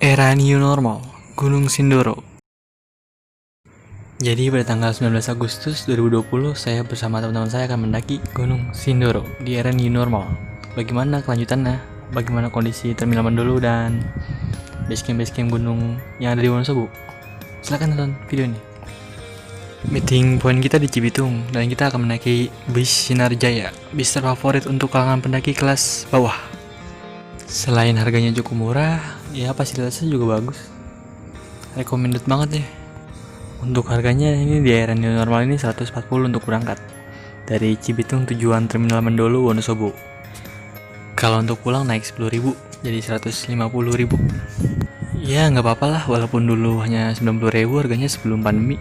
Era New Normal, Gunung Sindoro. Jadi pada tanggal 19 Agustus 2020, saya bersama teman-teman saya akan mendaki Gunung Sindoro di era New Normal. Bagaimana kelanjutannya? Bagaimana kondisi terminal Mandolo dan basecamp gunung yang ada di Wonosobo? Silahkan tonton video ini. Meeting point kita di Cibitung dan kita akan mendaki bis Sinarjaya, bis terfavorit untuk kalangan pendaki kelas bawah. Selain harganya cukup murah, ya fasilitasnya juga bagus. Recommended banget ya. Untuk harganya ini di era new normal ini 140 untuk berangkat dari Cibitung tujuan terminal Mandolo Wonosobo. Kalau untuk pulang naik 10.000 jadi 150.000. Ya nggak apa-apa lah, walaupun dulu hanya 90.000 harganya sebelum pandemi.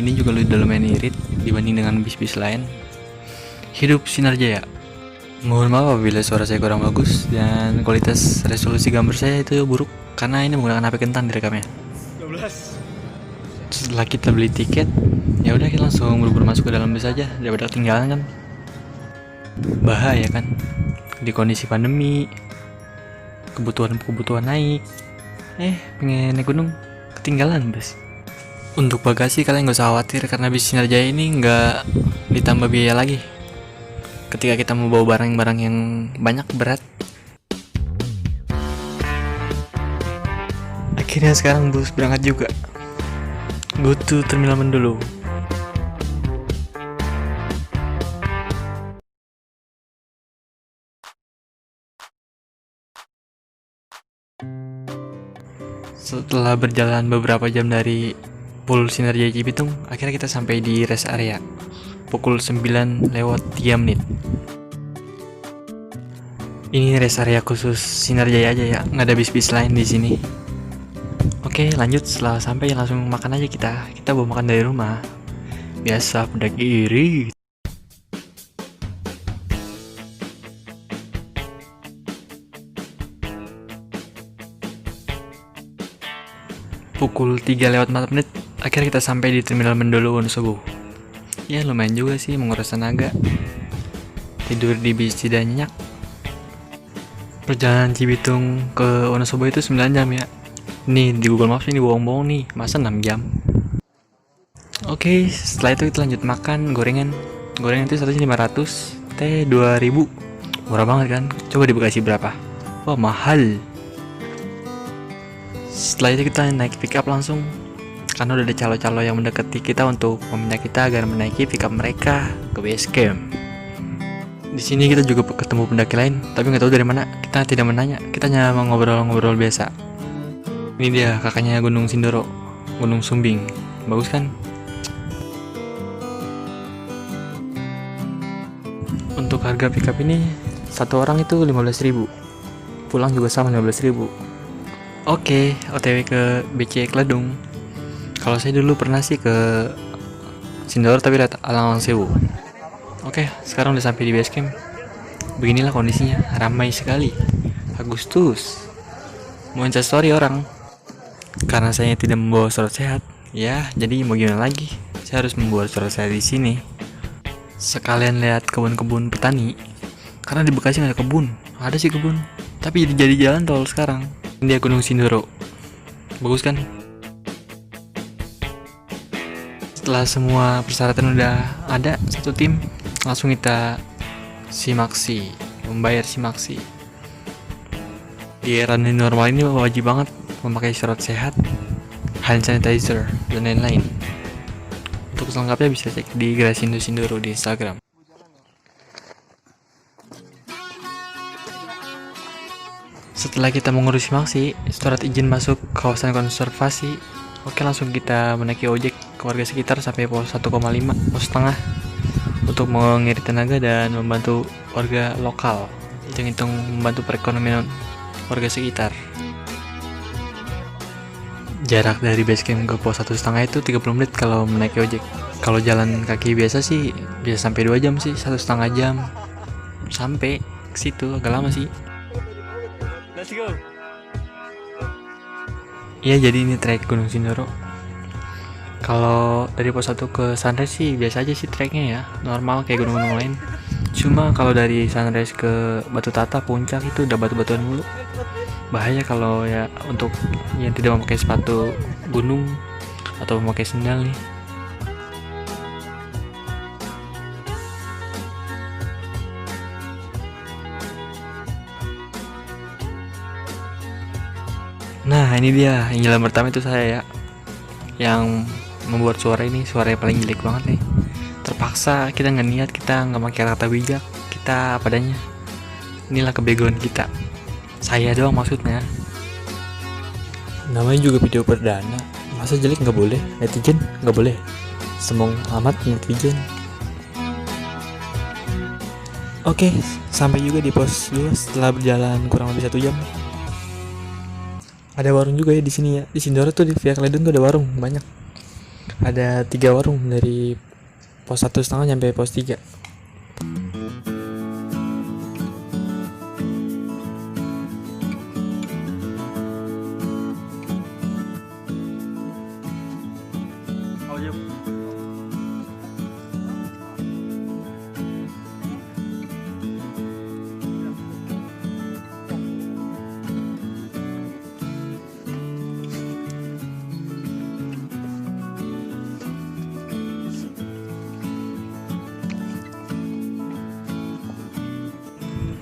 Ini juga udah lumayan irit dibanding dengan bis-bis lain. Hidup Sinarjaya. Mohon maaf apabila suara saya kurang bagus dan kualitas resolusi gambar saya itu buruk karena ini menggunakan HP kentan direkamnya. 12. Setelah kita beli tiket, ya udah kita langsung buru-buru masuk ke dalam bis aja daripada ketinggalan kan. Bahaya kan di kondisi pandemi, kebutuhan naik. Pengen naik gunung ketinggalan bus. Untuk bagasi kalian gak usah khawatir karena bis Sinarjaya ini nggak ditambah biaya lagi ketika kita mau bawa barang-barang yang banyak berat. Akhirnya sekarang bus berangkat juga. Go to terminal Mandolo. Setelah berjalan beberapa jam dari Pul Sinarjaya Cibitung, akhirnya kita sampai di rest area pukul 9 lewat 3 menit. Ini rest area khusus Sinarjaya aja ya, nggak ada bis-bis lain di sini. Oke, lanjut. Setelah sampai langsung makan aja kita bawa makan dari rumah. Biasa pendaki irit. Pukul 3 lewat 4 menit, akhirnya kita sampai di terminal Mandolo Wonosobo. Ya lumayan juga sih menguras tenaga. Tidur di bis tidak nyenyak. Perjalanan Cibitung ke Wonosobo itu 9 jam ya. Nih di Google Maps ini bohong-bohong nih, masa 6 jam. Oke, setelah itu kita lanjut makan gorengan. Gorengan itu satunya 500, teh 2000. Murah banget kan? Coba di Bekasi berapa? Wah mahal. Setelah itu kita naik pick up langsung karena udah ada calo-calo yang mendekati kita untuk meminta kita agar menaiki pick up mereka ke base camp. Di sini kita juga ketemu pendaki lain, tapi nggak tahu dari mana. Kita tidak menanya, kita hanya ngobrol-ngobrol biasa. Ini dia kakaknya Gunung Sindoro, Gunung Sumbing. Bagus kan? Untuk harga pick up ini satu orang itu 15.000. Pulang juga sama 15.000. Oke, OTW ke BC Kledung. Kalau saya dulu pernah sih ke Sindoro tapi lihat Alang Sewu. Oke, sekarang udah sampai di base camp. Beginilah kondisinya, ramai sekali. Agustus mau Instastory orang. Karena saya tidak membawa surat sehat, ya jadi mau gimana lagi? Saya harus membuat surat sehat di sini. Sekalian lihat kebun-kebun petani. Karena di Bekasi nggak ada kebun. Ada sih kebun, tapi jadi jalan tol sekarang. Ini dia Gunung Sindoro. Bagus kan? Setelah semua persyaratan udah ada satu tim, langsung kita simaksi, membayar simaksi. Di era new normal ini wajib banget memakai surat sehat, hand sanitizer, dan lain-lain. Untuk selengkapnya bisa cek di Grasindo Sindoro di Instagram. Setelah kita mengurus simaksi, surat izin masuk kawasan konservasi, oke langsung kita menaiki ojek ke warga sekitar sampai pos 1,5, pos setengah untuk mengirit tenaga dan membantu warga lokal, hitung-hitung membantu perekonomian warga sekitar. Jarak dari base camp ke pos 1,5 itu 30 menit kalau menaiki ojek. Kalau jalan kaki biasa sih bisa sampai 2 jam sih, 1,5 jam sampai ke situ, agak lama sih. Let's go. Iya, jadi ini trek Gunung Sindoro. Kalau dari pos 1 ke Sunrise sih biasa aja sih treknya ya, normal kayak gunung-gunung lain. Cuma kalau dari Sunrise ke Batu Tata puncak itu udah batu-batuan mulu. Bahaya kalau ya untuk yang tidak memakai sepatu gunung atau memakai sendal nih. Nah ini dia yang jalan pertama itu saya ya, yang membuat suara ini suara yang paling jelek banget nih. Terpaksa kita nggak niat, kita nggak pakai kata bijak, kita apa adanya. Inilah kebegoan kita. Saya doang maksudnya. Namanya juga video perdana, masa jelek nggak boleh? Netizen nggak boleh? Semong amat netizen. Oke, sampai juga di pos 2 setelah berjalan kurang lebih 1 jam. Ada warung juga ya di sini ya. Di Sindoro tuh di Via Kledon tuh ada warung banyak. Ada 3 warung dari pos 1,5 sampai pos 3.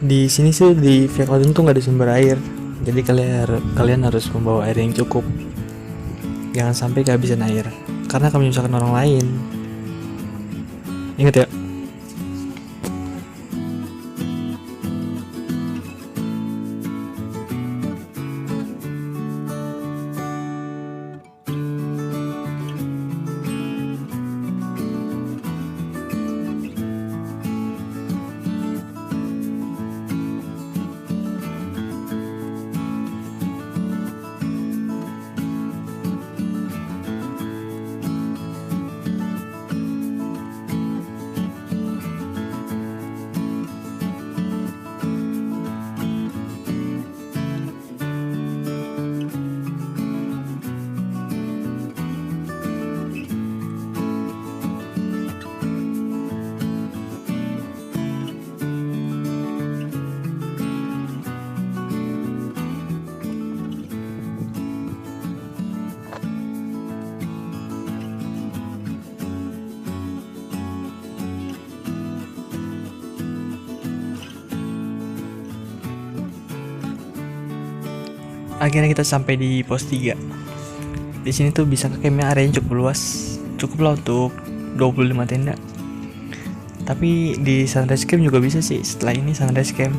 Di sini sih di Via Kledon tuh nggak ada sumber air, jadi kalian harus membawa air yang cukup. Jangan sampai kehabisan air, karena akan menyusahkan orang lain. Ingat ya. Akhirnya kita sampai di pos 3. Di sini tuh bisa campnya, areanya cukup luas. Cukup lah untuk 25 tenda. Tapi di sunrise camp juga bisa sih. Setelah ini sunrise camp.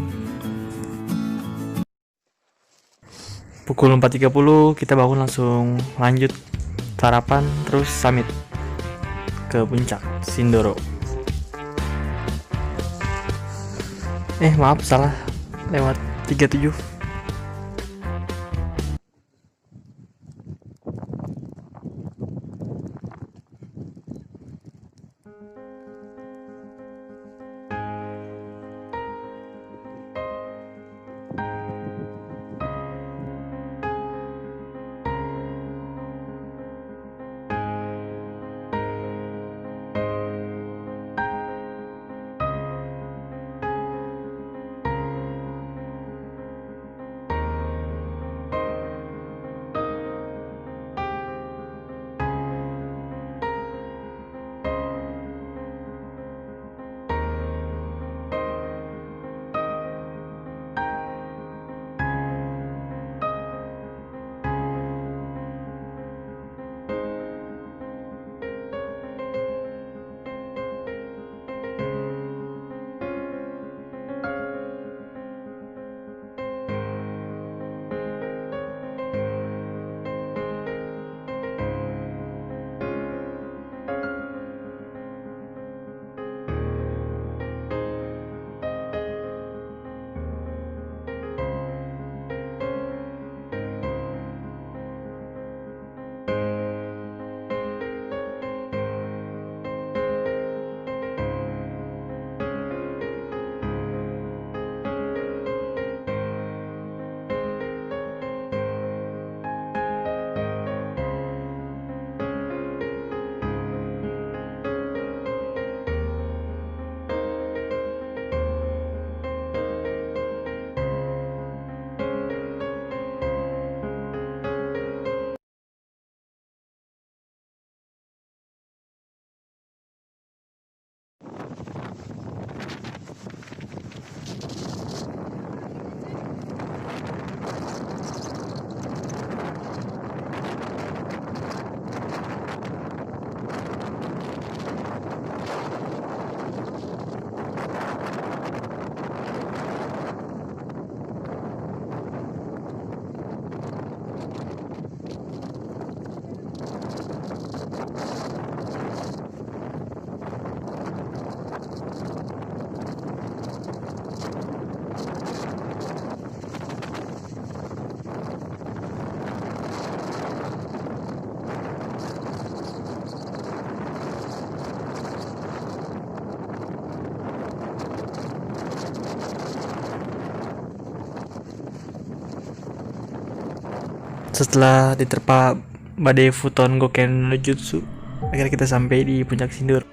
Pukul 4.30 kita bangun langsung lanjut sarapan terus summit ke puncak Sindoro. Maaf salah, lewat 37. Setelah diterpa badai Futon Goken no Jutsu, akhirnya kita sampai di puncak Sindoro.